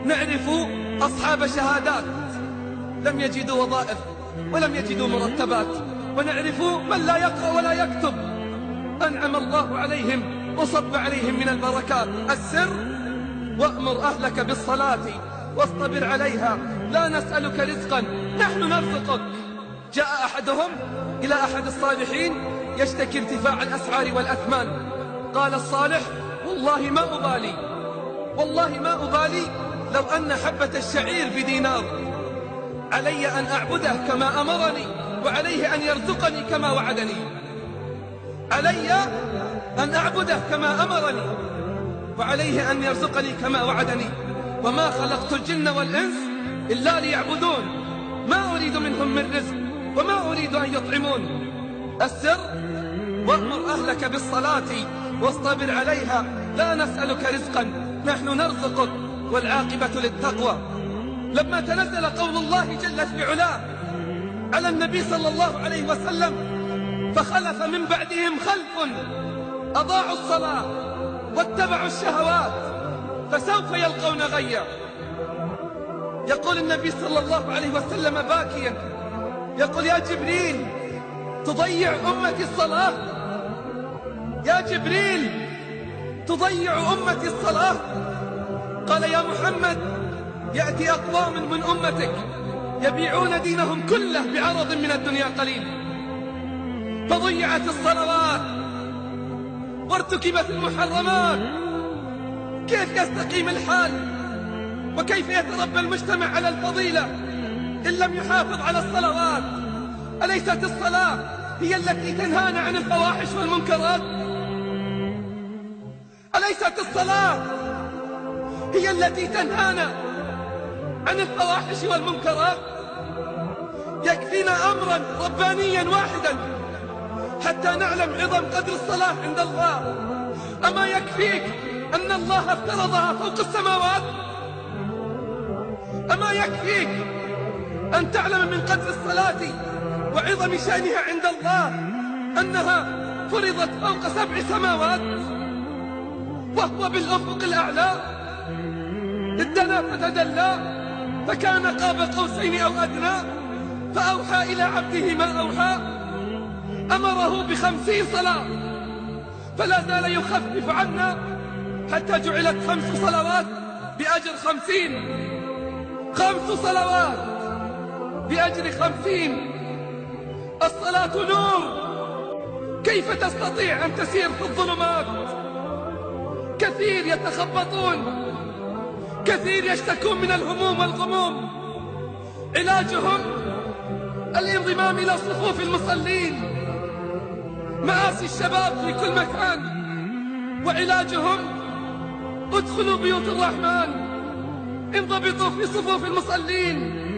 نعرف أصحاب شهادات لم يجدوا وظائف ولم يجدوا مرتبات، ونعرف من لا يقرأ ولا يكتب أنعم الله عليهم وصب عليهم من البركات. السر: وأمر أهلك بالصلاة واصطبر عليها لا نسألك رزقا نحن نرزقك. جاء أحدهم إلى أحد الصالحين يشتكي ارتفاع الأسعار والأثمان. قال الصالح: والله ما أبالي لو أن حبة الشعير بدينار، علي أن أعبده كما أمرني وعليه أن يرزقني كما وعدني. علي أن أعبده كما أمرني وعليه أن يرزقني كما وعدني. وما خلقت الجن والإنس إلا ليعبدون، ما أريد منهم من رزق وما أريد أن يطعمون. السر: وأمر أهلك بالصلاة واصطبر عليها لا نسألك رزقا نحن نرزقك والعاقبة للتقوى. لما تنزل قول الله جل في علاه على النبي صلى الله عليه وسلم: فخلف من بعدهم خلف أضاعوا الصلاة واتبعوا الشهوات فسوف يلقون غيا. يقول النبي صلى الله عليه وسلم باكيا، يقول: يا جبريل تضيع أمتي الصلاة، يا جبريل تضيع أمتي الصلاة. قال: يا محمد يأتي أقوام من أمتك يبيعون دينهم كله بعرض من الدنيا قليل، فضيعت الصلوات وارتكبت المحرمات، كيف يستقيم الحال وكيف يتربى المجتمع على الفضيلة إن لم يحافظ على الصلوات؟ أليست الصلاة هي التي تنهانا عن الفواحش والمنكرات؟ أليست الصلاة هي التي تنهانا عن الفواحش والمنكرات؟ يكفينا أمرا ربانيا واحدا حتى نعلم عظم قدر الصلاة عند الله. أما يكفيك أن الله افترضها فوق السماوات؟ أما يكفيك أن تعلم من قدر الصلاة وعظم شأنها عند الله أنها فرضت فوق 7 سماوات وهو بالأفق الأعلى؟ ادنا فتدلى فكان قاب قوسين أو أدنى فأوحى إلى عبده ما أوحى. أمره ب50 صلاة فلا زال يخفف عنا حتى جعلت 5 صلوات بأجر 50، 5 صلوات بأجر 50. الصلاة نور، كيف تستطيع أن تسير في الظلمات؟ كثير يتخبطون، كثير يشتكون من الهموم والغموم، علاجهم الانضمام إلى صفوف المصلين. مآسي الشباب في كل مكان، وعلاجهم ادخلوا بيوت الرحمن، انضبطوا في صفوف المصلين.